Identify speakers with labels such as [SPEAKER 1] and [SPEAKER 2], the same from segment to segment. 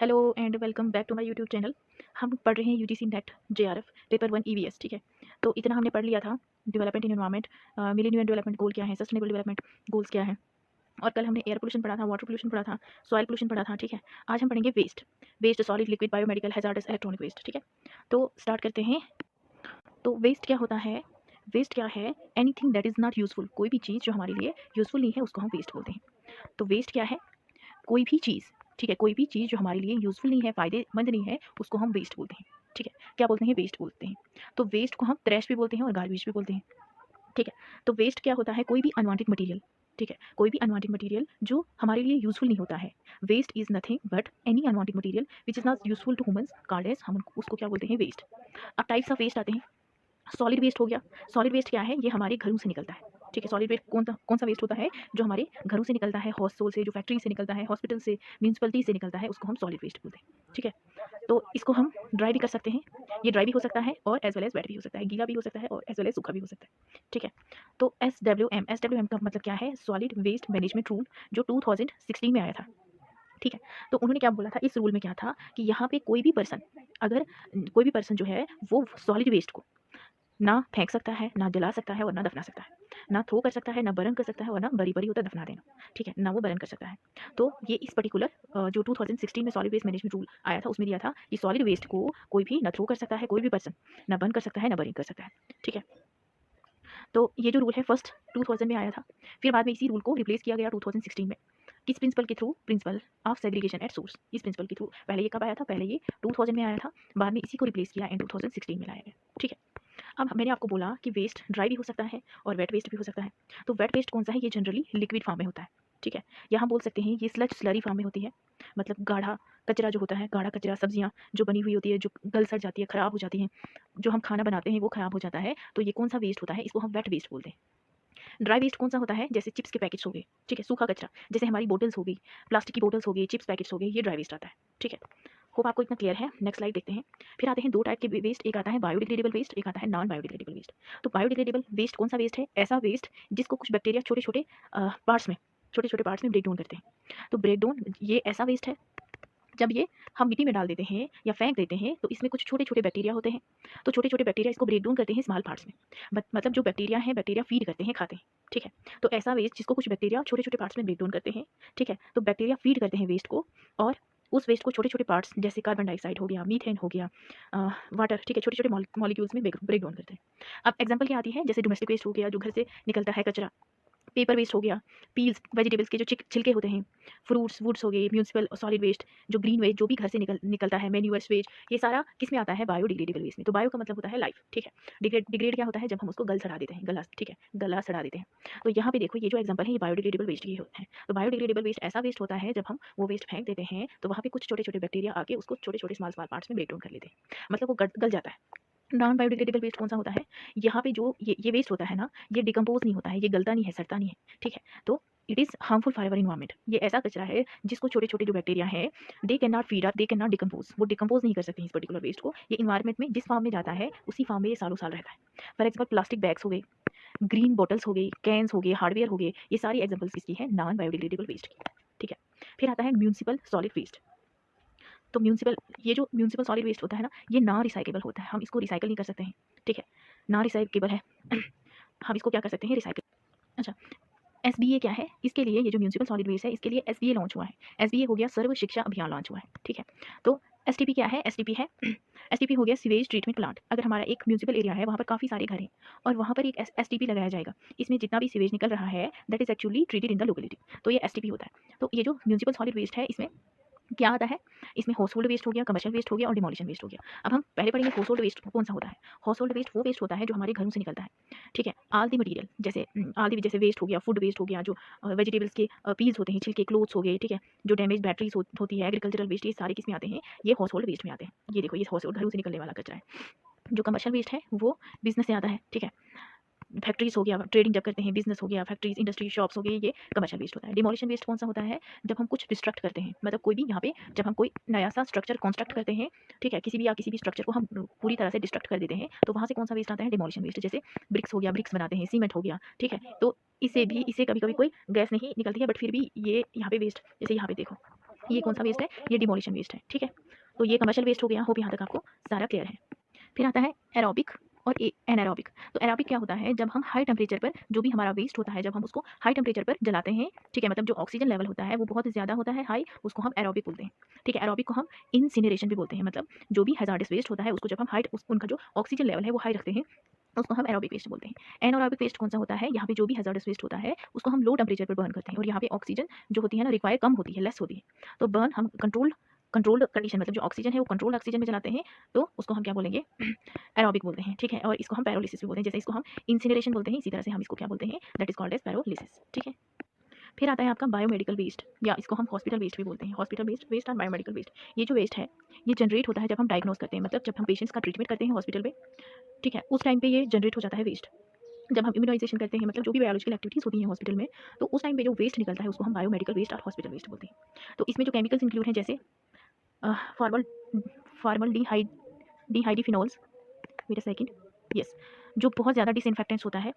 [SPEAKER 1] Hello and welcome back to my YouTube channel. हम पढ़ रहे हैं UGC NET JRF paper 1 EVS. ठीक है, तो इतना हमने पढ़ लिया था। Development in environment, millennium development goal क्या है, सस्टेनेबल डेवलपमेंट गोल्स क्या है, और कल हमने एयर पोल्यूशन पढ़ा था, वाटर पोल्यूशन पढ़ा था, सॉइल पोल्यूशन पढ़ा था। ठीक है, आज हम पढ़ेंगे waste. Waste solid, liquid, biomedical, hazardous, electronic waste. ठीक है, तो स्टार्ट करते हैं। तो वेस्ट क्या होता है? वेस्ट क्या है? Anything that is not useful. कोई भी चीज़ जो हमारे लिए यूजफुल नहीं है उसको हम वेस्ट बोलते हैं। तो वेस्ट क्या है? कोई भी चीज़। ठीक है, कोई भी चीज़ जो हमारे लिए यूज़फुल नहीं है, फ़ायदेमंद नहीं है, उसको हम वेस्ट बोलते हैं। ठीक है, क्या बोलते हैं? वेस्ट बोलते हैं। तो वेस्ट को हम ट्रैश भी बोलते हैं और गार्बेज भी बोलते हैं। ठीक है, तो वेस्ट क्या होता है? कोई भी अनवांटेड मटेरियल। ठीक है, कोई भी अनवांटेड मटेरियल जो हमारे लिए यूज़फुल नहीं होता है। Waste is nothing but any unwanted material which is not useful to humans called as, हम उसको क्या बोलते हैं? वेस्ट। अब टाइप्स ऑफ वेस्ट आते हैं। सॉलिड वेस्ट हो गया। सॉलिड वेस्ट क्या है? ये हमारे घरों से निकलता है। ठीक है, सॉलिड वेस्ट कौन सा वेस्ट होता है? जो हमारे घरों से निकलता है, हाउस होल्ड से, जो फैक्ट्री से निकलता है, हॉस्पिटल से, म्यूनिसिपैलिटी से निकलता है, उसको हम सॉलिड वेस्ट बोलते हैं। ठीक है, तो इसको हम ड्राई भी कर सकते हैं। ये ड्राई भी हो सकता है और एज वेल एज वेट भी हो सकता है, गीला भी हो सकता है और एज वेल एज सूखा भी हो सकता है। ठीक है, तो एस डब्ल्यू एम का मतलब क्या है? सॉलिड वेस्ट मैनेजमेंट रूल, जो 2016 में आया था। ठीक है, तो उन्होंने क्या बोला था इस रूल में? क्या था कि यहाँ पे कोई भी पर्सन, अगर कोई भी पर्सन जो है वो सॉलिड वेस्ट को ना फेंक सकता है, ना जला सकता है और ना दफना सकता है। ना थ्रो कर सकता है, ना बर्न कर सकता है और ना बरी-बरी होता है दफना देना। ठीक है, ना वो बर्न कर सकता है। तो ये इस पर्टिकुलर जो 2016 में सॉलिड वेस्ट मैनेजमेंट रूल आया था उसमें दिया था कि सॉलिड वेस्ट को कोई भी ना थ्रो कर सकता है, कोई भी पर्सन, ना बर्न कर सकता है, ना बरी कर सकता है। ठीक है, तो ये जो रूल है फर्स्ट 2000 में आया था। फिर बाद में इसी रूल को रिप्लेस किया गया 2016 में। किस प्रिंसिपल के through? Principle of segregation at source. इस प्रिंसिपल के थ्रू। पहले ये कब आया था? पहले ये 2000 में आया था, बाद में इसी को रिप्लेस किया एंड 2016 में लाया गया। ठीक है, अब मैंने आपको बोला कि वेस्ट ड्राई भी हो सकता है और वेट वेस्ट भी हो सकता है। तो वेट वेस्ट कौन सा है? ये जनरली लिक्विड फॉर्म में होता है। ठीक है, यहाँ बोल सकते हैं ये स्लज स्लरी फॉर्म में होती है। मतलब गाढ़ा कचरा जो होता है, गाढ़ा कचरा, सब्जियाँ जो बनी हुई होती है, जो गल सड़ जाती है, ख़राब हो जाती हैं, जो हम खाना बनाते हैं वो ख़राब हो जाता है, तो ये कौन सा वेस्ट होता है? इसको हम वेट वेस्ट बोलते हैं। ड्राई वेस्ट कौन सा होता है? जैसे चिप्स के पैकेट्स हो गए। ठीक है, सूखा कचरा, जैसे हमारी बोटल्स हो गई, प्लास्टिक की बोटल्स हो गई, चिप्स पैकेट्स हो गए, ये ड्राई वेस्ट आता है। ठीक है, होप आपको इतना क्लियर है। नेक्स्ट स्लाइड देखते हैं। फिर आते हैं दो टाइप के वेस्ट, एक आता है बायोडिग्रेडेबल वेस्ट, एक आता है नॉन बायोडिग्रेडेबल वेस्ट। तो बायोडिग्रेडेबल वेस्ट कौन सा वेस्ट है? ऐसा वेस्ट जिसको कुछ बैक्टीरिया छोटे छोटे पार्ट्स में, छोटे छोटे पार्ट्स में ब्रेक डाउन करते हैं। तो ब्रेक डाउन ये ऐसा वेस्ट है जब ये हम मिट्टी में डाल देते हैं या फेंक देते हैं तो इसमें कुछ छोटे छोटे बैक्टीरिया होते हैं। तो छोटे छोटे बैक्टीरिया इसको ब्रेक डाउन करते हैं स्मॉल पार्ट्स में। मतलब जो बैक्टीरिया है, बैक्टीरिया फीड करते हैं, खाते हैं। ठीक है, तो ऐसा वेस्ट जिसको कुछ बैक्टीरिया छोटे छोटे पार्ट्स में ब्रेक डाउन करते हैं। ठीक है, तो बैक्टीरिया फीड करते हैं वेस्ट को, और उस वेस्ट को छोटे छोटे पार्ट्स जैसे कार्बन डाइऑक्साइड हो गया, मीथेन हो गया, वाटर, ठीक है, छोटे छोटे मॉलिक्यूल्स में ब्रेक डाउन करते हैं। अब एग्जाम्पल क्या आती है? जैसे डोमेस्टिक वेस्ट हो गया, जो घर से निकलता है कचरा, पेपर वेस्ट हो गया, पील्स वेजिटेबल्स के जो छिलके होते हैं, फ्रूट्स वुड्स हो गए, म्यूनिसिपल सॉलिड वेस्ट, जो ग्रीन वेस्ट जो भी घर से निकलता है, मैन्यूअर्स वेस्ट, ये सारा किस में आता है? बायोडिग्रेडेबल वेस्ट में। तो बायो का मतलब होता है लाइफ। ठीक है, डिग्रेड डिग्रेड क्या होता है? जब हम उसको गल सड़ा देते हैं, गला, ठीक है, गला सड़ा देते हैं। तो यहाँ पे देखो ये जो एग्जांपल है ये बायोडिग्रेडेबल वेस्ट की होता है। तो बायोडिग्रेडेबल वेस्ट ऐसा वेस्ट होता है जब हम वो वेस्ट फेंक देते हैं तो वहाँ पे कुछ छोटे छोटे बैक्टीरिया आके उसको छोटे छोटे स्मॉल स्मॉल पार्ट्स में ब्रेक डाउन कर लेते हैं, मतलब वो गल जाता है। नॉन बायोडिग्रेडेबल वेस्ट कौन सा होता है? यहाँ पे जो ये वेस्ट होता है ना, ये डिकम्पोज नहीं होता है, ये गलता नहीं है, सड़ता नहीं है। ठीक है, तो it is harmful for our environment. ये ऐसा कचरा है जिसको छोटे छोटे जो बैक्टीरिया है, they can not feed up, they can not decompose, वो डिकम्पोज नहीं कर सकते हैं इस पर्टिकुलर वेस्ट को। ये इन्वायरमेंट में जिस फॉर्म में जाता है उसी फॉर्म में ये सालों साल रहता है। फॉर एग्जाम्पल प्लास्टिक बैग्स हो गए, ग्रीन बॉटल्स हो गई, कैंस हो गए, हार्डवेयर हो गए, ये सारी एग्जाम्पल्स किसकी है? नॉन बायोडिग्रेडेबल वेस्ट की। ठीक है, फिर आता है म्यूनिसिपल सॉलिड वेस्ट। तो ये जो म्यूनिसिपल सॉलिड वेस्ट होता है ना, ये ना रिसाइकेबल होता है, हम इसको रिसाइकिल नहीं कर सकते हैं। ठीक है, ना रिसाइकेबल है। हम इसको क्या कर सकते हैं? रिसाइकिल। अच्छा, एसबीए क्या है? इसके लिए, ये जो म्यूनिसिपल सॉलिड वेस्ट है इसके लिए एसबीए लॉन्च हुआ है। एसबीए हो गया सर्व शिक्षा अभियान लॉन्च हुआ है। ठीक है, तो एसटीपी क्या है? एसटीपी है एसटीपी हो गया सीवेज ट्रीटमेंट प्लांट। अगर हमारा एक म्यूनिसिपल एरिया है, वहाँ पर काफ़ी सारे घर हैं और वहाँ पर एक एसटीपी लगाया जाएगा। इसमें जितना भी सीवेज निकल रहा है that is actually treated in the locality, तो ये एसटीपी होता है। तो ये जो म्यूनिसिपल सॉलिड वेस्ट है इसमें क्या आता है? इसमें हाउसहोल्ड वेस्ट हो गया, कमर्शियल वेस्ट हो गया और डिमोलिशन वेस्ट हो गया। अब हम पहले पढ़ेंगे हाउसहोल्ड वेस्ट कौन सा होता है। हाउसहोल्ड वेस्ट वो वेस्ट होता है जो हमारे घरों से निकलता है। ठीक है, ऑल द मटीरियल, जैसे जैसे वेस्ट हो गया, फूड वेस्ट हो गया, जो वेजिटेबल्स के पील्स होते हैं, छिलके, क्लोथ्स हो गए, ठीक है, जो डैमेज बैटरीज होती है, एग्रीकल्चरल वेस्ट, ये सारे किस में आते हैं? ये हाउसहोल्ड वेस्ट में आते हैं। ये देखो ये हाउसहोल्ड घरों से निकलने वाला कचरा है। जो कमर्शियल वेस्ट है वो बिजनेस से आता है। ठीक है, फैक्ट्रीज हो गया, ट्रेडिंग जब करते हैं, बिजनेस हो गया, फैक्ट्रीज, इंडस्ट्री, शॉप्स हो गए, ये कमर्शियल वेस्ट होता है। डिमोलिशन वेस्ट कौन सा होता है? जब हम कुछ डिस्ट्रक्ट करते हैं, मतलब कोई भी यहाँ पे जब हम कोई नया सा स्ट्रक्चर कंस्ट्रक्ट करते हैं, ठीक है, किसी भी स्ट्रक्चर को हम पूरी तरह से डिस्ट्रक्ट कर देते हैं, तो वहाँ से कौन सा वेस्ट आता है? Demolition waste. जैसे ब्रिक्स हो गया, ब्रिक्स बनाते हैं, सीमेंट हो गया, ठीक है, तो इससे कभी कभी कोई गैस नहीं निकलती है बट फिर भी ये यहाँ पे वेस्ट, जैसे यहाँ पे देखो ये कौन सा वेस्ट है, ये डिमोलिशन वेस्ट है, ठीक है। तो ये कमर्शियल वेस्ट हो गया। होप यहाँ तक आपको सारा क्लियर है। फिर आता है एरोबिक और एनारोबिक। तो एरोबिक क्या होता है, जब हम हाई टेम्परेचर पर जो भी हमारा वेस्ट होता है, जब हम उसको हाई टेम्परेचर पर जलाते हैं, ठीक है, मतलब जो ऑक्सीजन लेवल होता है वो बहुत ज़्यादा होता है हाई, उसको हम एरोबिक बोलते हैं, ठीक है। एरोबिक को हम इंसिनरेशन भी बोलते हैं, मतलब जो भी हैजार्डस वेस्ट होता है उसको जब हम हाई उनका जो ऑक्सीजन लेवल है वो हाई रखते हैं, उसको हम एरोबिक वेस्ट बोलते हैं। एनारोबिक वेस्ट कौन सा होता है, यहाँ पे जो भी हैजार्डस वेस्ट होता है उसको हम लो टेम्परेचर पर बर्न करते हैं, और यहाँ पे ऑक्सीजन जो होती है ना रिक्वायर कम होती है, लेस होती है। तो बर्न हम कंट्रोल्ड कंडीशन, मतलब जो ऑक्सीजन है वो कंट्रोल्ड ऑक्सीजन में जलाते हैं, तो उसको हम क्या बोलेंगे, एरोबिक बोलते हैं, ठीक है। और इसको हम पैरोलिसिस भी बोलते हैं, जैसे इसको हम इंसिनरेशन बोलते हैं, इसी तरह से हम इसको क्या बोलते हैं, that is called as pyrolysis, ठीक है। फिर आता है आपका बायोमेडिकल वेस्ट, या इसको हम हॉस्पिटल वेस्ट भी बोलते हैं। हॉस्पिटल वेस्ट और बायोमेडिकल वेस्ट, ये जो वेस्ट है ये जनरेट होता है जब हम डायग्नोस करते हैं, मतलब जब हम पेशेंट्स का ट्रीटमेंट करते हैं हॉस्पिटल में, ठीक है, उस टाइम पे ये जनरेट हो जाता है वेस्ट। जब हम इम्यूनाइजेशन करते हैं, मतलब जो भी बायोलॉजिकल एक्टिविटीज़ होती हैं हॉस्पिटल में, तो उस टाइम पे जो वेस्ट निकलता है उसको हम बायोमेडिकल वेस्ट और हॉस्पिटल वेस्ट बोलते हैं। तो इसमें जो केमिकल्स इंक्लूड हैं, जैसे फॉर्मल फॉर्मल डिहाइडीफिनॉल्स, वेट अ सेकंड, यस, जो बहुत ज़्यादा डिसइंफेक्टेंट्स होता है,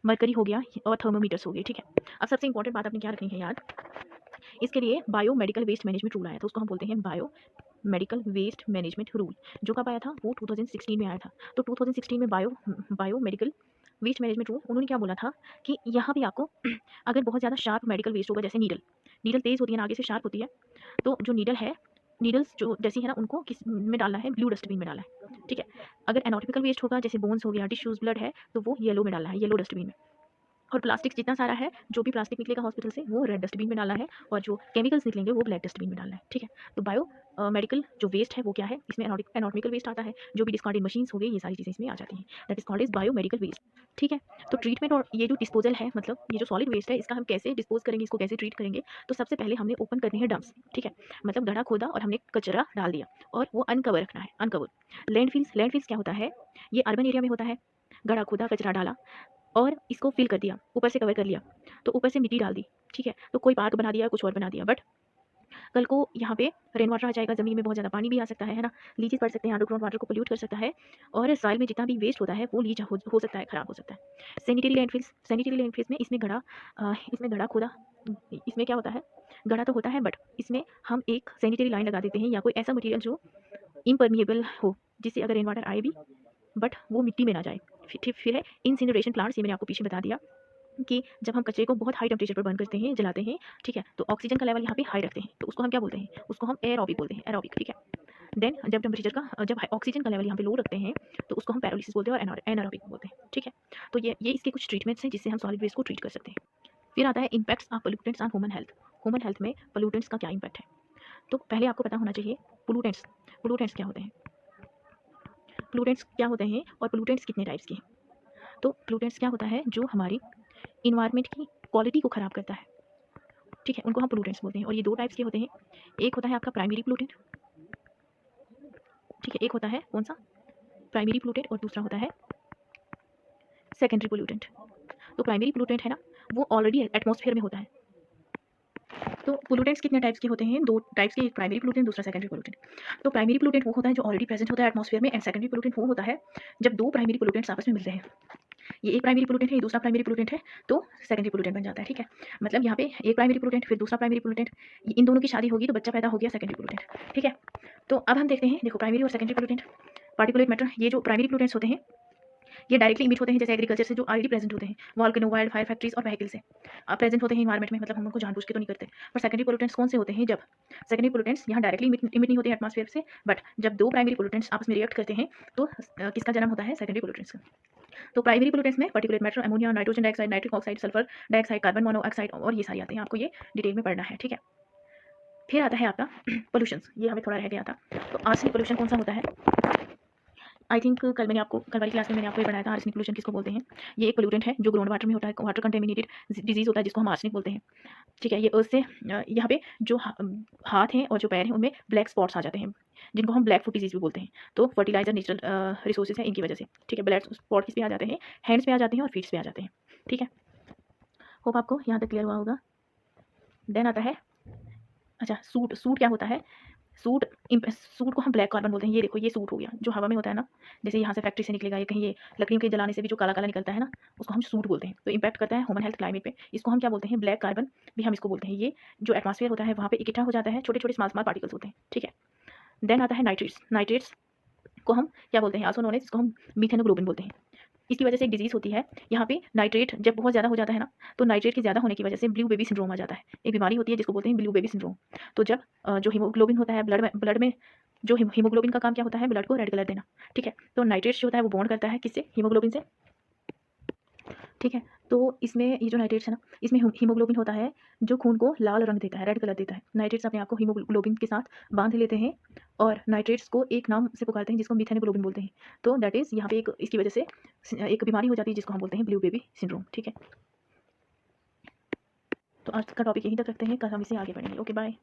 [SPEAKER 1] मरकरी हो गया और थर्मोमीटर्स हो गए, ठीक है। अब सबसे इंपॉर्टेंट बात आपने क्या रखनी है याद, इसके लिए bio medical waste management rule आया था, उसको हम बोलते हैं bio medical waste management rule. जो कब आया था, वो 2016 में आया था। तो 2016 में bio medical waste management rule, उन्होंने क्या बोला था कि यहाँ भी आपको अगर बहुत ज़्यादा शार्प मेडिकल वेस्ट होगा, जैसे नीडल तेज़ होती है ना, आगे से शार्प होती है, तो जो नीडल है, नीडल्स जो जैसी है ना, उनको किस में डालना है, ब्लू डस्टबिन में डालना है, ठीक है। अगर एनाटॉमिकल वेस्ट होगा, जैसे बोन्स हो गया, टिश्यूज, ब्लड है, तो वो येलो में डालना है, येलो डस्टबिन में। और प्लास्टिक जितना सारा है, जो भी प्लास्टिक निकलेगा हॉस्पिटल से, वो रेड डस्टबिन में डालना है, और जो केमिकल्स निकलेंगे वो ब्लैक डस्टबिन में डालना है, ठीक है। तो बायो मेडिकल जो वेस्ट है वो क्या है, इसमें एनाटॉमिकल वेस्ट आता है, जो भी डिस्कार्डेड मशीन्स हो गई, ये सारी चीज़ें इसमें आ जाती हैं, that is called is bio medical waste, ठीक है। तो ट्रीटमेंट और ये जो डिस्पोजल है, मतलब ये जो सॉलिड वेस्ट है, इसका हम कैसे डिस्पोज करेंगे, इसको कैसे ट्रीट करेंगे, तो सबसे पहले हमने ओपन करनी है डम्प्स, ठीक है, मतलब गड्ढा खोदा और हमने कचरा डाल दिया, और वो अनकवर रखना है, अनकवर। लैंडफिल्स क्या होता है, ये अर्बन एरिया में होता है, गड्ढा खोदा, कचरा डाला और इसको फिल कर दिया, ऊपर से कवर कर लिया, तो ऊपर से मिट्टी डाल दी, ठीक है। तो कोई पार्क बना दिया, कुछ और बना दिया, बट कल को यहाँ पे रेन वाटर आ जाएगा, ज़मीन में बहुत ज़्यादा पानी भी आ सकता है ना, लीचेज पड़ सकते हैं, अंडरग्राउंड वाटर को पोल्यूट कर सकता है, और सॉइल में जितना भी वेस्ट होता है वो लीच हो सकता है, ख़राब हो सकता है। सैनिटरी लैंडफिल्स में इसमें गड्ढा खोदा, इसमें क्या होता है, गड्ढा तो होता है, बट इसमें हम एक सैनिटरी लाइन लगा देते हैं, या कोई ऐसा मटीरियल जो इम्परमिएबल हो, जिससे अगर रेन वाटर आए भी बट वो मिट्टी में ना जाए। फिर है इंसिनरेशन प्लांट्स, ये मैंने आपको पीछे बता दिया कि जब हम कचरे को बहुत हाई टेम्परेचर पर बर्न करते हैं, जलाते हैं, ठीक है, तो ऑक्सीजन का लेवल यहाँ पे हाई रखते हैं, तो उसको हम क्या बोलते हैं, उसको हम एरोबिक बोलते हैं, एरोबिक, ठीक है। देन जब ऑक्सीजन का लेवल यहाँ पे लो रखते हैं, तो उसको हम पैरोलिसिस बोलते हैं और एनारोबिक बोलते हैं, ठीक है। तो ये इसके कुछ ट्रीटमेंट्स हैं जिससे हम सॉलिड वेस्ट को ट्रीट कर सकते हैं। फिर आता है impacts of pollutants on human health में पोल्यूटेंट्स का क्या इम्पैक्ट है। तो पहले आपको पता होना चाहिए पोल्यूटेंट्स क्या होते हैं, और पोल्यूटेंट्स कितने टाइप्स के हैं। तो पोल्यूटेंट्स क्या होता है, जो हमारी इन्वायरमेंट की क्वालिटी को ख़राब करता है, ठीक है, उनको हम पोल्यूटेंट्स बोलते हैं। और ये दो टाइप्स के होते हैं, एक होता है आपका प्राइमरी पोल्यूटेंट, ठीक है, एक होता है कौन सा, प्राइमरी पोल्यूटेंट, और दूसरा होता है सेकेंडरी पोल्यूटेंट। तो प्राइमरी पोल्यूटेंट है ना, वो ऑलरेडी एटमॉस्फेयर में होता है। तो पोल्यूटेंट्स कितने टाइप्स के होते हैं, दो टाइप्स के, एक प्राइमरी पोल्यूटेंट, दूसरा सेकेंडरी पोल्यूटेंट। तो प्राइमरी पोल्यूटेंट वो होता है जो ऑलरेडी प्रेजेंट होता है एटमॉस्फेयर में, एंड सेकेंडरी पोल्यूटेंट वो होता है जब दो प्राइमरी पोल्यूटेंट्स आपस में मिलते हैं। ये एक प्राइमरी पोल्यूटेंट है, ये दूसरा प्राइमरी पोल्यूटेंट है, तो सेकेंडरी पोल्यूटेंट बन जाता है, ठीक है। मतलब यहाँ पे एक प्राइमरी पोल्यूटेंट फिर दूसरा प्राइमरी पोल्यूटेंट, इन दोनों की शादी होगी तो बच्चा पैदा हो गया सेकेंडरी पोल्यूटेंट, ठीक है। तो अब हम देखते हैं, देखो प्राइमरी और सेकेंडरी पोल्यूटेंट, पार्टिकुलेट मैटर। ये जो प्राइमरी पोल्यूटेंट्स होते हैं ये डायरेक्टली इमिट होते हैं, जैसे एग्रीकल्चर से जो ऑलरेडी प्रेजेंट होते हैं, वॉल्केनो, वाइल्ड फायर, फैक्ट्रीज और व्हीकल से प्रेजेंट होते हैं इन्वायरमेंट में, मतलब हम उनको जानबूझ के तो नहीं करते। पर सेकेंडरी पोल्यूटेंट्स कौन से होते हैं, जब सेकेंडरी पोल्यूटेंट्स यहाँ डायरेक्टली इमिट नहीं होते हैं एटमॉस्फेयर से, बट जब दो प्राइमरी पोल्यूटेंट्स आपस में रिएक्ट करते हैं तो किसका जन्म होता है, सेकेंडरी पोल्यूटेंट्स का। तो प्राइमरी पोल्यूटेंट्स में particulate matter, ammonia, nitrogen dioxide, nitric oxide, sulphur dioxide, carbon monoxide, और ये सारे आते हैं, आपको ये डिटेल में पढ़ना है, ठीक है। फिर आता है आपका पोल्यूशन, ये हमें थोड़ा रह गया था। तो आर्सेनिक पोल्यूशन कौन सा होता है, आई थिंक कल वाली क्लास में मैंने आपको ये बताया था आर्सेनिक पोल्यूशन किसको बोलते हैं। ये एक पोल्यूटेंट है जो ग्राउंड वाटर में होता है, वाटर कंटेमिनेटेड डिजीज होता है जिसको हम आर्सेनिक बोलते हैं, ठीक है। ये अर्थ से यहाँ पे जो हाथ हैं और जो पैर हैं उनमें ब्लैक स्पॉट्स आ जाते हैं, जिनको हम ब्लैक फुट डिजीज भी बोलते हैं। तो फर्टिलाइजर नेचुरल रिसोर्सेज हैं, इनकी वजह से, ठीक है। ब्लैक स्पॉट किस पे आ जाते हैं, हैंड्स पे आ जाते हैं और फीट्स पे आ जाते हैं, ठीक है। होप आपको यहाँ तक क्लियर हुआ होगा। देन आता है, अच्छा सूट क्या होता है, सूट सूट को हम ब्लैक कार्बन बोलते हैं। ये देखो ये सूट हो गया, जो हवा में होता है ना, जैसे यहाँ से फैक्ट्री से निकलेगा, ये कहीं ये लकड़ियों के जलाने से भी जो काला-काला निकलता है ना, उसको हम सूट बोलते हैं। तो इम्पैक्ट करता है ह्यूमन हेल्थ क्लाइमेट पे। इसको हम क्या बोलते हैं, ब्लैक कार्बन भी हम इसको बोलते हैं। ये जो एटमॉस्फेयर होता है वहाँ पे इकट्ठा हो जाता है, छोटे-छोटे स्मॉल-स्मॉल पार्टिकल्स होते हैं, ठीक है। देन आता है नाइट्रेट्स। नाइट्रेट्स को हम क्या बोलते हैं, आल्सो नोन एज, इसको हम मीथेनोग्लोबिन बोलते हैं। इसकी वजह से एक डिजीज़ होती है यहाँ पे, नाइट्रेट जब बहुत ज़्यादा हो जाता है ना, तो नाइट्रेट के ज़्यादा होने की वजह से ब्लू बेबी सिंड्रोम आ जाता है। एक बीमारी होती है जिसको बोलते हैं ब्लू बेबी सिंड्रोम। तो जब जो हीमोग्लोबिन होता है ब्लड में जो हीमोग्लोबिन का काम क्या होता है, ब्लड को रेड कलर देना, ठीक है। तो नाइट्रेट्स जो होता है वो बॉन्ड करता है किससे, हीमोग्लोबिन से, ठीक है। तो इसमें ये जो नाइट्रेट्स है ना, इसमें हीमोग्लोबिन होता है जो खून को लाल रंग देता है, रेड कलर देता है। नाइट्रेट्स अपने आप को हीमोग्लोबिन के साथ बांध लेते हैं और नाइट्रेट्स को एक नाम से पुकारते हैं जिसको मीथेनोग्लोबिन बोलते हैं। तो दैट इज़ यहाँ पे एक इसकी वजह से एक बीमारी हो जाती है जिसको हम बोलते हैं ब्लू बेबी सिंड्रोम, ठीक है। तो आज का टॉपिक यहीं तक रखते हैं, कल हम इसे आगे बढ़ेंगे। Okay bye.